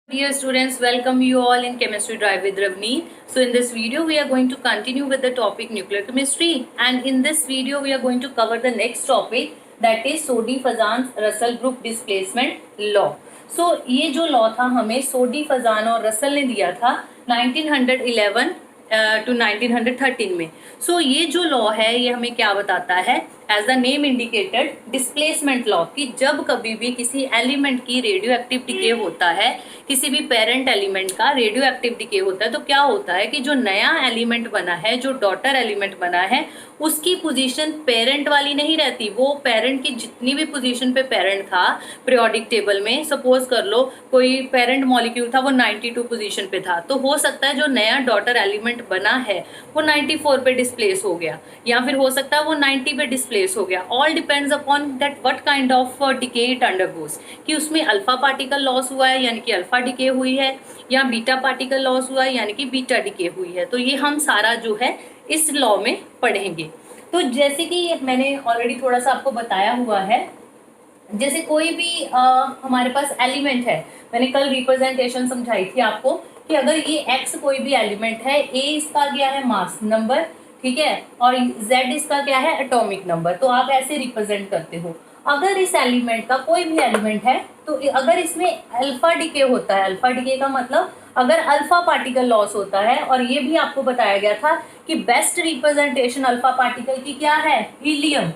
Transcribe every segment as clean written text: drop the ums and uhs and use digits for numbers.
Dear students, welcome you all in Chemistry Drive with Ravneet. So in this video, we are going to continue with the topic nuclear chemistry, and in this video, we are going to cover the next topic, that is Soddy-Fazan-Russell group displacement law. So ये जो law था हमें सोडी फजान और Russell ने दिया था 1911 to 1913 में. सो ये जो लॉ है ये हमें क्या बताता है, as the name indicated displacement law, कि जब कभी भी किसी एलिमेंट की रेडियो एक्टिव डिके होता है, किसी भी पेरेंट एलिमेंट का रेडियो एक्टिव डिके होता है, तो क्या होता है कि जो नया एलिमेंट बना है, जो डॉटर एलिमेंट बना है, उसकी पोजीशन पेरेंट वाली नहीं रहती. वो पेरेंट की जितनी भी पोजीशन पे पेरेंट था पीरियोडिक टेबल में, सपोज कर लो कोई पेरेंट मॉलिक्यूल था वो 92 पोजीशन पे था, तो हो सकता है जो नया डॉटर एलिमेंट बना है वो 94 पे डिस्प्लेस हो गया, या फिर हो सकता है वो 90 पे डिस्प्लेस हो गया. All depends upon that what kind of decay it undergoes, कि उसमें अल्फा पार्टिकल लॉस हुआ है यानी कि अल्फा डिके हुई है, या बीटा पार्टिकल लॉस हुआ है यानी कि बीटा डिके हुई है. तो ये हम सारा जो है इस लॉ में पढ़ेंगे. तो जैसे कि मैंने ऑलरेडी थोड़ा सा आपको बताया हुआ है, जैसे कोई भी हमारे पास एलिमेंट है, मैंने कल रिप्रेजेंटेशन समझाई थी आपको कि अगर ये x कोई भी एलिमेंट है, a इसका क्या है मास नंबर, ठीक है, और z इसका क्या है एटॉमिक नंबर, तो आप ऐसे रिप्रेजेंट करते हो. अगर इस एलिमेंट का कोई भी एलिमेंट है, तो अगर इसमें अल्फा डिके होता है, अल्फा डिके का मतलब अगर अल्फा पार्टिकल लॉस होता है, और ये भी आपको बताया गया था कि बेस्ट रिप्रेजेंटेशन अल्फा पार्टिकल की क्या है, हीलियम.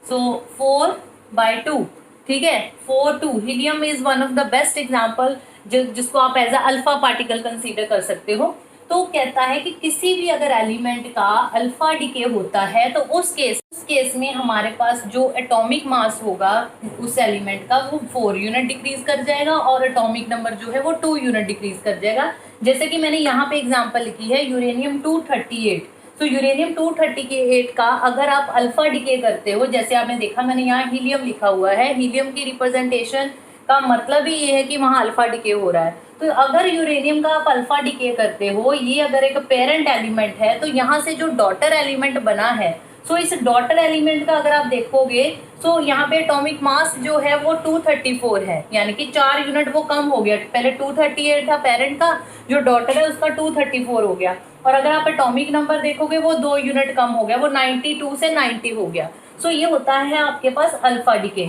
सो 4/2, ठीक है, 4/2 helium is one of the best example जिसको आप as a alpha particle consider कर सकते हो. तो कहता है कि किसी भी अगर एलिमेंट का अल्फा डिके होता है, तो उस केस में हमारे पास जो एटॉमिक मास होगा उस एलिमेंट का वो 4 यूनिट डिक्रीज कर जाएगा, और एटॉमिक नंबर जो है वो 2 यूनिट डिक्रीज कर जाएगा. जैसे कि मैंने यहाँ पे एग्जांपल लिखी है यूरेनियम 238. तो यूरेनियम 238 का अगर आप अल्फा डिके करते हो, जैसे आपने देखा मैंने यहाँ हीलियम लिखा हुआ है, हीलियम की रिप्रेजेंटेशन का मतलब ही ये है कि वहाँ अल्फा डिके हो रहा है. तो अगर यूरेनियम का आप अल्फा डिके करते हो, ये अगर एक पेरेंट एलिमेंट है, तो यहाँ से जो डॉटर एलिमेंट बना है, सो इस डॉटर एलिमेंट का अगर आप देखोगे, सो यहाँ पे एटॉमिक मास जो है वो 234 है, यानी कि 4 यूनिट वो कम हो गया. पहले 238 था पेरेंट का, जो डॉटर है उसका 234 हो गया, और अगर आप एटॉमिक नंबर देखोगे वो 2 यूनिट कम हो गया, वो 92 से 90 हो गया. सो ये होता है आपके पास अल्फा डिके.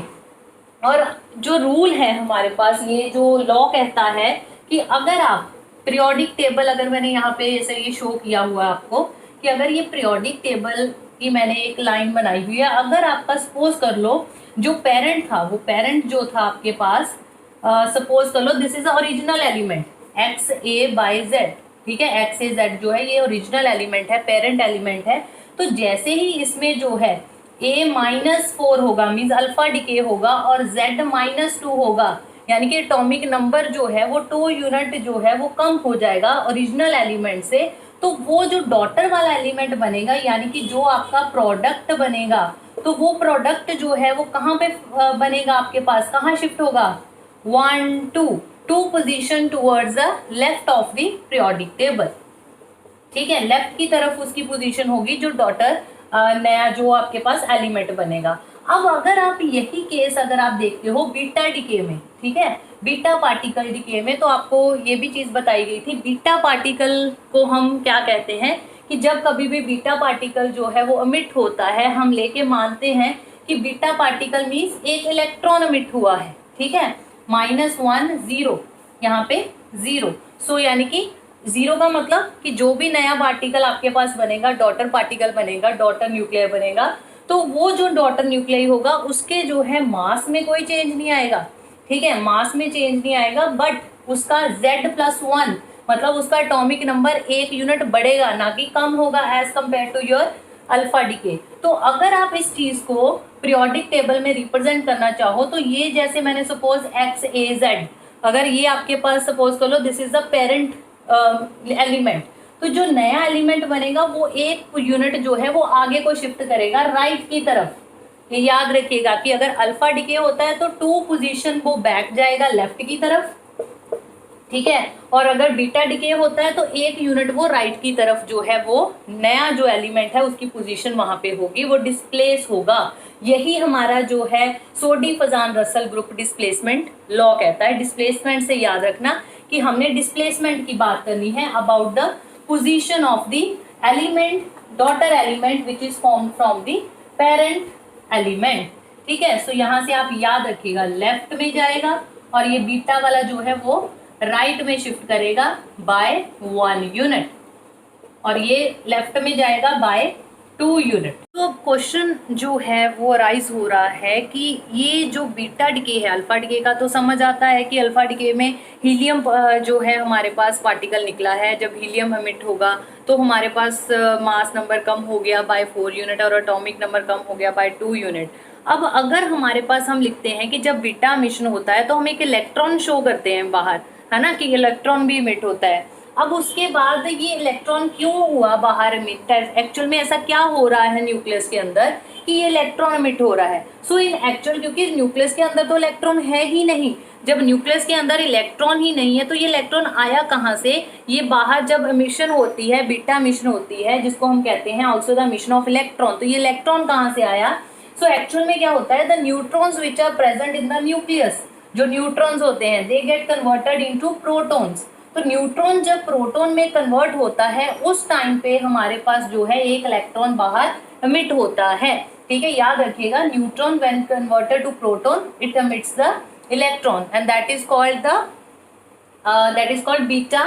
और जो रूल है हमारे पास, ये जो लॉ कहता है कि अगर आप पीरियोडिक टेबल, अगर मैंने यहाँ पे जैसे ये शो किया हुआ है आपको कि अगर ये पीरियोडिक टेबल की मैंने एक लाइन बनाई हुई है, अगर आपका सपोज कर लो जो पेरेंट था, वो पेरेंट जो था आपके पास, सपोज कर लो this is original element X A by Z, ठीक है, एक्स ए जेड जो है ये ओरिजिनल एलिमेंट है, पेरेंट एलिमेंट है. तो जैसे ही इसमें जो है A-4 होगा, मीन्स अल्फा डिके होगा, और Z-2 होगा, यानी कि एटॉमिक नंबर जो है वो 2 यूनिट जो है वो कम हो जाएगा ओरिजिनल एलिमेंट से. तो वो जो डॉटर वाला एलिमेंट बनेगा, यानी कि जो आपका प्रोडक्ट बनेगा, तो वो प्रोडक्ट जो है वो कहाँ पे बनेगा, आपके पास कहाँ शिफ्ट होगा, 1 2 position towards the left of the periodic table, ठीक है, लेफ्ट की तरफ उसकी पोजीशन होगी जो डॉटर नया जो आपके पास एलिमेंट बनेगा. अब अगर आप यही केस अगर आप देखते हो बीटा डिके में, ठीक है, बीटा पार्टिकल डिके में, तो आपको ये भी चीज बताई गई थी. बीटा पार्टिकल को हम क्या कहते हैं कि जब कभी भी बीटा पार्टिकल जो है वो अमिट होता है, हम लेके मानते हैं कि बीटा पार्टिकल मीन्स एक इलेक्ट्रॉन अमिट हुआ है, ठीक है, -1 0, यहाँ पे 0. सो यानी कि 0 का मतलब कि जो भी नया पार्टिकल आपके पास बनेगा, डॉटर पार्टिकल बनेगा, डॉटर न्यूक्लियर बनेगा, तो वो जो डॉटर न्यूक्लियर होगा उसके जो है मास में कोई चेंज नहीं आएगा, ठीक है, मास में चेंज नहीं आएगा, बट उसका Z+1 मतलब उसका एटॉमिक नंबर 1 यूनिट बढ़ेगा, ना कि कम होगा as compare to your alpha decay. तो अगर आप इस चीज को पीरियोडिक टेबल में रिप्रेजेंट करना चाहो, तो ये जैसे मैंने सपोज XAZ, अगर ये आपके पास सपोज कर लो this is the parent element, तो जो नया एलिमेंट बनेगा वो 1 यूनिट जो है वो आगे को शिफ्ट करेगा राइट की तरफ. ये याद रखिएगा कि अगर अल्फा डिके होता है तो 2 पोजीशन वो बैक जाएगा लेफ्ट की तरफ, ठीक है। और अगर बीटा डिके होता है तो एक यूनिट वो राइट की तरफ जो है वो नया जो एलिमेंट है उसकी पोजीशन वहां पे होगी, वो डिस्प्लेस होगा। यही हमारा जो है सोडी Fazan Russell group displacement law कहता है। डिस्प्लेसमेंट से याद रखना कि हमने डिस्प्लेसमेंट की बात करनी है about the position of the element, daughter element which is form from the parent element. ठीक है, सो यहां से आप याद रखिएगा लेफ्ट में जाएगा और ये बीटा वाला जो है वो राइट में शिफ्ट करेगा बाय 1 यूनिट और ये लेफ्ट में जाएगा बाय 2 यूनिट। तो क्वेश्चन जो है वो राइज हो रहा है कि ये जो बीटा डिके है, अल्फा डिके का तो समझ आता है कि अल्फा डिके में हीलियम जो है हमारे पास पार्टिकल निकला है। जब हीलियम एमिट होगा तो हमारे पास मास नंबर कम हो गया बाय 4 यूनिट और एटॉमिक नंबर कम हो गया बाय 2 यूनिट। अब अगर हमारे पास हम लिखते हैं कि जब बीटा मिशन होता है तो हम एक इलेक्ट्रॉन शो करते हैं बाहर, है ना, कि इलेक्ट्रॉन भी इमिट होता है। अब उसके बाद ये इलेक्ट्रॉन क्यों हुआ बाहर इमिट, एक्चुअल में ऐसा क्या हो रहा है न्यूक्लियस के अंदर कि ये इलेक्ट्रॉन इमिट हो रहा है। सो इन एक्चुअल, क्योंकि न्यूक्लियस के अंदर तो इलेक्ट्रॉन है ही नहीं, जब न्यूक्लियस के अंदर इलेक्ट्रॉन ही नहीं है तो ये इलेक्ट्रॉन आया कहाँ से। ये बाहर जब मिशन होती है, बीटा मिशन होती है जिसको हम कहते हैं also the mission of electron, तो ये इलेक्ट्रॉन कहाँ से आया। सो एक्चुअल में क्या होता है, the neutrons which are present in the nucleus, जो न्यूट्रॉन्स होते हैं they get converted into protons. तो न्यूट्रॉन जब प्रोटॉन में कन्वर्ट होता है उस टाइम पे हमारे पास जो है एक इलेक्ट्रॉन बाहर एमिट होता है। ठीक है, याद रखिएगा, neutron when converted to proton it emits the electron and that is called beta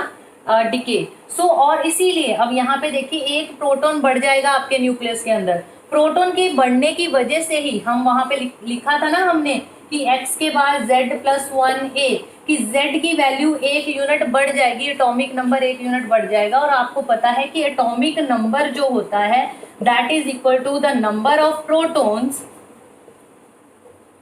decay. So और इसीलिए अब यहाँ पे देखिए एक प्रोटॉन बढ़ जाएगा आपके न्यूक्लियस के अंदर। प्रोटॉन के बढ़ने की वजह से ही हम वहां पे लिखा था ना हमने कि x के बाद z+1a, कि z की वैल्यू 1 यूनिट बढ़ जाएगी, एटॉमिक नंबर 1 यूनिट बढ़ जाएगा। और आपको पता है कि एटॉमिक नंबर जो होता है that is equal to the number of protons,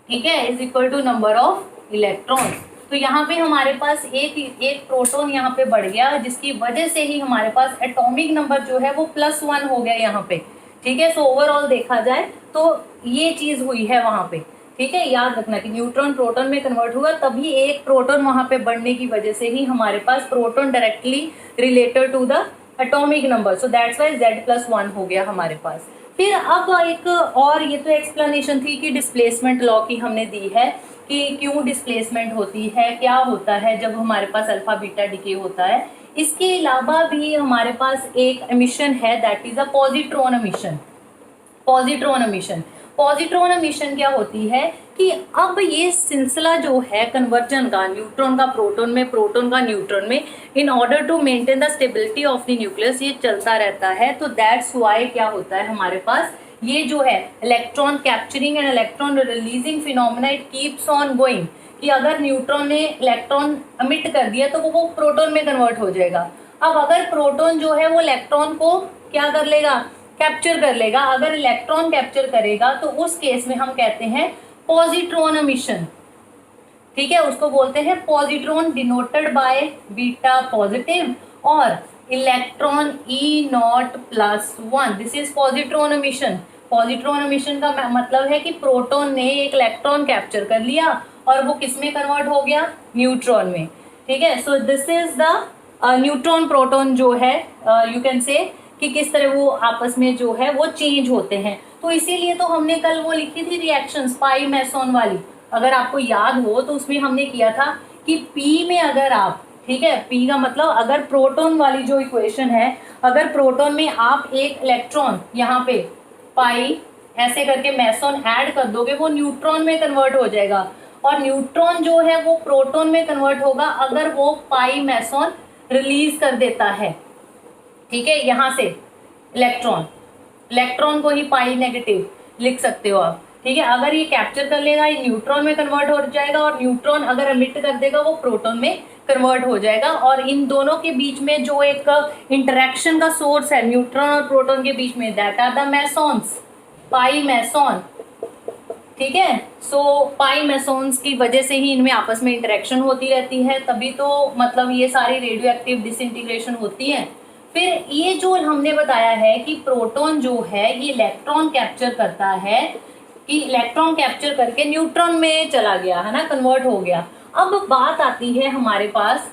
ठीक है, is equal to number of electrons. तो यहाँ पे हमारे पास एक प्रोटॉन यहाँ पे बढ़ गया जिसकी वजह से ही हमारे पास एटॉमिक नंबर जो है वो +1 हो गया यहाँ पे। ठीक है, सो ओवरऑल देखा जाए तो ये चीज हुई है वहां पे। ठीक है, याद रखना कि न्यूट्रॉन प्रोटॉन में कन्वर्ट हुआ तभी एक प्रोटॉन वहां पे बढ़ने की वजह से ही हमारे पास proton directly related to the atomic number, so that's why z+1 हो गया हमारे पास। फिर अब एक और, ये तो एक्सप्लेनेशन थी कि डिस्प्लेसमेंट लॉ की हमने दी है कि क्यों डिस्प्लेसमेंट होती है, क्या होता है जब हमारे पास अल्फा बीटा डिके होता है। इसके अलावा भी हमारे पास एक एमिशन है that is a positron emission. Positron emission, positron emission क्या होती है कि अब ये सिलसिला जो है कन्वर्जन का, न्यूट्रॉन का प्रोटॉन में, प्रोटॉन का न्यूट्रॉन में, in order to maintain the stability of the nucleus, ये चलता रहता है। तो दैट्स वाई क्या होता है हमारे पास ये जो है electron capturing and electron releasing phenomena it keeps on going, कि अगर न्यूट्रॉन ने इलेक्ट्रॉन एमिट कर दिया तो वो प्रोटॉन में कन्वर्ट हो जाएगा। अब अगर प्रोटॉन जो है वो इलेक्ट्रॉन को क्या कर लेगा, कैप्चर कर लेगा। अगर इलेक्ट्रॉन कैप्चर करेगा तो उस केस में हम कहते हैं पॉजिट्रॉन एमिशन। ठीक है, उसको बोलते हैं positron, denoted by beta positive और electron E0+1, this is positron emission. Positron emission का मतलब है कि प्रोटॉन ने एक इलेक्ट्रॉन कैप्चर कर लिया और वो किस में कन्वर्ट हो गया, न्यूट्रॉन में। ठीक है, so this is the neutron proton जो है यू कैन से कि किस तरह वो आपस में जो है वो चेंज होते हैं। तो इसीलिए तो हमने कल वो लिखी थी रिएक्शंस पाई मैसॉन वाली, अगर आपको याद हो तो उसमें हमने किया था कि P में अगर आप, ठीक है, P का मतलब अगर प्रोटॉन वाली जो इक्वेशन है, अगर प्रोटॉन में आप एक इलेक्ट्रॉन यहाँ पे पाई ऐसे करके मैसॉन ऐड कर दोगे वो न्यूट्रॉन में कन्वर्ट हो जाएगा और न्यूट्रॉन जो है वो प्रोटॉन में कन्वर्ट होगा अगर वो पाई मैसॉन रिलीज कर देता है। ठीक है, यहाँ से इलेक्ट्रॉन को ही पाई नेगेटिव लिख सकते हो आप। ठीक है, अगर ये कैप्चर कर लेगा ये न्यूट्रॉन में कन्वर्ट हो जाएगा और न्यूट्रॉन अगर एमिट कर देगा वो प्रोटॉन में कन्वर्ट हो जाएगा। और इन दोनों के बीच में जो एक इंटरेक्शन का सोर्स है न्यूट्रॉन और प्रोटॉन के बीच में, that are the मैसॉन्स, pi Mason. ठीक है, सो पाई मैसॉन्स की वजह से ही इनमें आपस में इंटरेक्शन होती रहती है, तभी तो मतलब ये सारी रेडियो एक्टिव डिसइंटीग्रेशन होती है। फिर ये जो हमने बताया है कि प्रोटॉन जो है ये इलेक्ट्रॉन कैप्चर करता है, कि इलेक्ट्रॉन कैप्चर करके न्यूट्रॉन में चला गया है ना, कन्वर्ट हो गया। अब बात आती है हमारे पास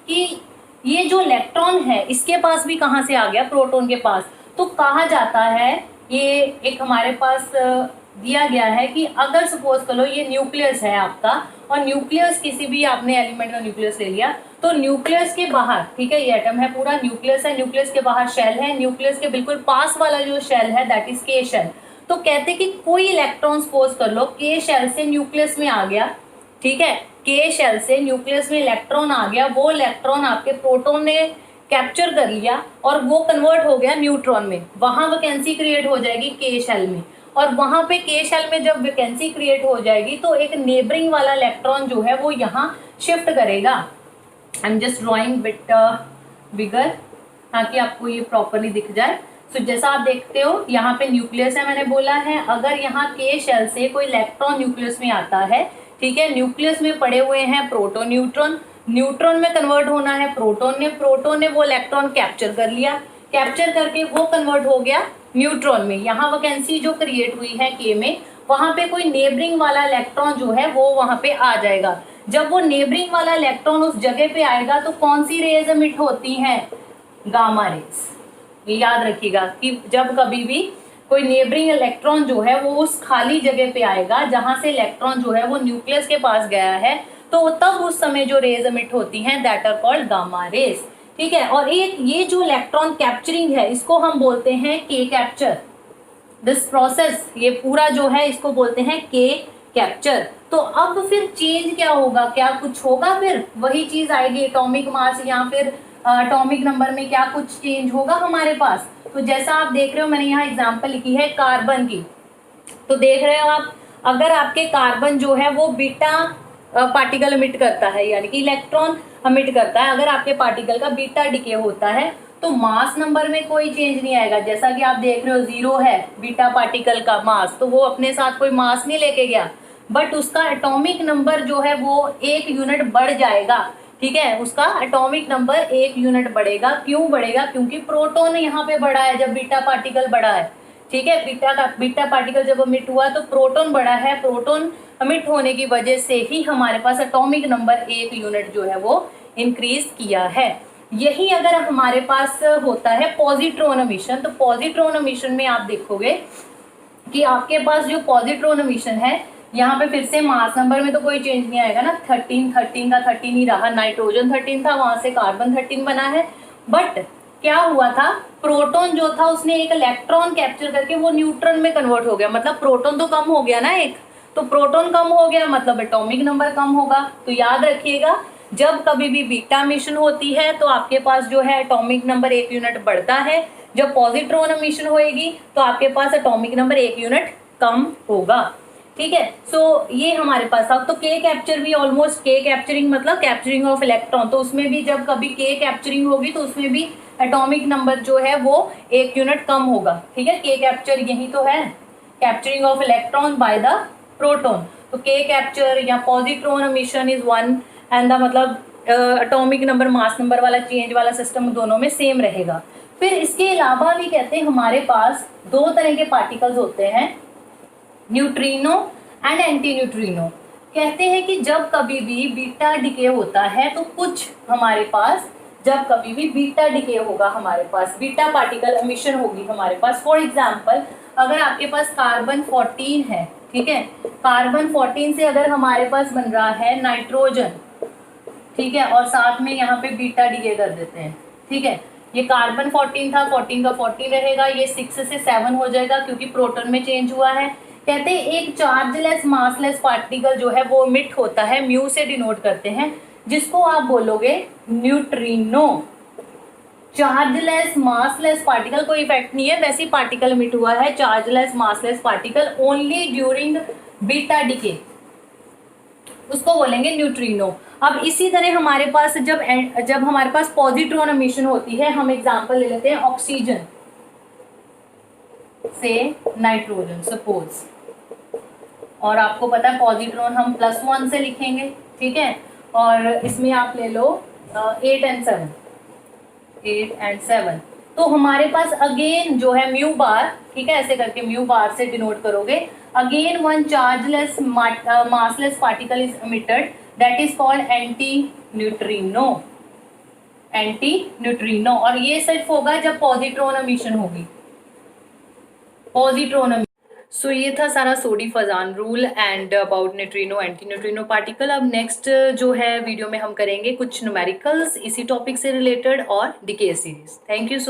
कि ये जो इलेक्ट्रॉन है इसके पास भी कहाँ से आ गया, प्रोटॉन के पास। तो कहा जाता है, ये एक हमारे पास दिया गया है कि अगर सपोज करो ये न्यूक्लियस है आपका, और न्यूक्लियस किसी भी आपने एलिमेंट का न्यूक्लियस ले लिया, तो न्यूक्लियस के बाहर, ठीक है, ये एटम है पूरा, न्यूक्लियस है, न्यूक्लियस के बाहर शेल है, न्यूक्लियस के बिल्कुल पास वाला जो शेल है दैट इज के शेल। तो कहते कि कोई इलेक्ट्रॉन सपोज कर लो के शेल से न्यूक्लियस में आ गया, ठीक है, के शेल से न्यूक्लियस में इलेक्ट्रॉन आ गया, वो इलेक्ट्रॉन आपके प्रोटॉन ने कैप्चर कर लिया और वो कन्वर्ट हो गया न्यूट्रॉन में, वहां वैकेंसी क्रिएट हो जाएगी के शेल में, और वहां पे के शेल में जब वैकेंसी क्रिएट हो जाएगी तो एक नेबरिंग वाला इलेक्ट्रॉन जो है वो यहाँ शिफ्ट करेगा। I am just drawing bit बिगर ताकि आपको ये प्रॉपरली दिख जाए। सो जैसा आप देखते हो यहाँ पे न्यूक्लियस है, मैंने बोला है, अगर यहाँ के शेल से कोई इलेक्ट्रॉन न्यूक्लियस में आता है, ठीक है, न्यूक्लियस में पड़े हुए हैं प्रोटॉन न्यूट्रॉन, न्यूट्रॉन में कन्वर्ट होना है प्रोटॉन ने वो इलेक्ट्रॉन कैप्चर कर लिया, कैप्चर करके वो कन्वर्ट हो गया न्यूट्रॉन में, यहाँ वैकेंसी जो क्रिएट हुई है के में, वहां पे कोई नेबरिंग वाला इलेक्ट्रॉन जो है वो वहां पे आ जाएगा। जब वो नेबरिंग वाला इलेक्ट्रॉन उस जगह पे आएगा तो कौन सी रेज एमिट होती हैं, गामा रेज। ये याद रखिएगा कि जब कभी भी कोई नेबरिंग इलेक्ट्रॉन जो है वो उस खाली जगह पे आएगा जहां से इलेक्ट्रॉन जो है वो न्यूक्लियस के पास गया है, तो तब उस समय जो रेज एमिट होती हैं that are called gamma rays, ठीक है। और एक ये जो इलेक्ट्रॉन कैप्चरिंग है इसको हम बोलते हैं के कैप्चर, दिस प्रोसेस, ये पूरा जो है इसको बोलते हैं के कैप्चर। तो अब फिर चेंज क्या होगा, क्या कुछ होगा, फिर वही चीज आएगी, एटॉमिक मास या फिर एटॉमिक नंबर में क्या कुछ चेंज होगा हमारे पास। तो जैसा आप देख रहे हो, मैंने यहाँ एग्जांपल लिखी है कार्बन की, तो देख रहे हो आप, अगर आपके कार्बन जो है वो बीटा पार्टिकल एमिट करता है, यानी कि इलेक्ट्रॉन एमिट करता है, अगर आपके पार्टिकल का बीटा डिके होता है तो मास नंबर में कोई चेंज नहीं आएगा। जैसा कि आप देख रहे हो 0 है बीटा पार्टिकल का मास, तो वो अपने साथ कोई मास नहीं लेके गया, बट उसका एटॉमिक नंबर जो है वो 1 यूनिट बढ़ जाएगा, ठीक है, उसका एटॉमिक नंबर 1 यूनिट बढ़ेगा। क्यों बढ़ेगा, क्योंकि प्रोटॉन यहाँ पे बढ़ा है जब बीटा पार्टिकल बढ़ा है, ठीक है, बीटा पार्टिकल जब अमिट हुआ तो प्रोटॉन बढ़ा है, प्रोटॉन अमिट होने की वजह से ही हमारे पास एटॉमिक नंबर 1 यूनिट जो है वो इंक्रीज किया है। यही अगर हमारे पास होता है पॉजिट्रॉन एमिशन, तो पॉजिट्रॉन एमिशन में आप देखोगे कि आपके पास जो पॉजिट्रॉन एमिशन है, यहाँ पे फिर से मास नंबर में तो कोई चेंज नहीं आएगा ना, 13 का 13 ही रहा, नाइट्रोजन 13 था, वहां से कार्बन 13 बना है, बट क्या हुआ था, प्रोटॉन जो था उसने एक इलेक्ट्रॉन कैप्चर करके वो न्यूट्रॉन में कन्वर्ट हो गया, मतलब प्रोटॉन तो कम हो गया ना एक, तो प्रोटॉन कम हो गया मतलब एटॉमिक नंबर कम होगा। तो याद रखिएगा जब कभी भी बीटा एमिशन होती है तो आपके पास जो है एटॉमिक नंबर 1 यूनिट बढ़ता है, जब पॉजिट्रॉन एमिशन होएगी तो आपके पास एटॉमिक नंबर 1 यूनिट कम होगा, ठीक है। सो ये हमारे पास था। तो के कैप्चर भी ऑलमोस्ट, के कैप्चरिंग मतलब कैप्चरिंग ऑफ इलेक्ट्रॉन, तो उसमें भी जब कभी के कैप्चरिंग होगी तो उसमें भी एटॉमिक नंबर जो है वो 1 यूनिट कम होगा, ठीक है। के कैप्चर यही तो है, capturing of electron by the proton. तो के कैप्चर या positron emission is 1 and the मतलब एटॉमिक नंबर मास नंबर वाला चेंज वाला सिस्टम दोनों में सेम रहेगा। फिर इसके अलावा भी कहते हैं हमारे पास 2 तरह के पार्टिकल्स होते हैं, न्यूट्रिनो एंड एंटी न्यूट्रिनो। कहते हैं कि जब कभी भी बीटा डिके होता है तो कुछ हमारे पास, जब कभी भी बीटा डिके होगा हमारे पास, बीटा पार्टिकल एमिशन होगी हमारे पास। फॉर एग्जांपल अगर आपके पास कार्बन 14 है, ठीक है, कार्बन 14 से अगर हमारे पास बन रहा है नाइट्रोजन, ठीक है, और साथ में यहाँ पे बीटा डिके कर देते हैं, ठीक है, ये कार्बन 14 था, 14 का 14 रहेगा, ये 6 से 7 हो जाएगा क्योंकि प्रोटॉन में चेंज हुआ है। कहते हैं एक चार्जलेस मासलेस पार्टिकल जो है वो एमिट होता है, म्यू से डिनोट करते हैं, जिसको आप बोलोगे न्यूट्रिनो। चार्जलेस मासलेस पार्टिकल, कोई इफेक्ट नहीं है, वैसे पार्टिकल एमिट हुआ है, chargeless massless particle only during beta decay, उसको बोलेंगे न्यूट्रिनो। अब इसी तरह हमारे पास जब हमारे पास पॉजिट्रॉन एमिशन होती है, हम एग्जांपल ले लेते हैं ऑक्सीजन से नाइट्रोजन सपोज, और आपको पता है पॉजिट्रॉन हम +1 से लिखेंगे, ठीक है, और इसमें आप ले लो 8 एंड 7, तो हमारे पास अगेन जो है म्यू बार, ठीक है, ऐसे करके म्यू बार से डिनोट करोगे, again 1 chargeless massless particle is emitted that is called anti neutrino, anti neutrino, और ये सिर्फ होगा जब पॉजिट्रॉन एमिशन होगी, पॉजिट्रॉन एमिशन। सो ये था सारा Soddy Fajans rule and about neutrino anti neutrino particle. अब नेक्स्ट जो है वीडियो में हम करेंगे कुछ न्यूमेरिकल्स इसी टॉपिक से रिलेटेड और डीके सीरीज। Thank you.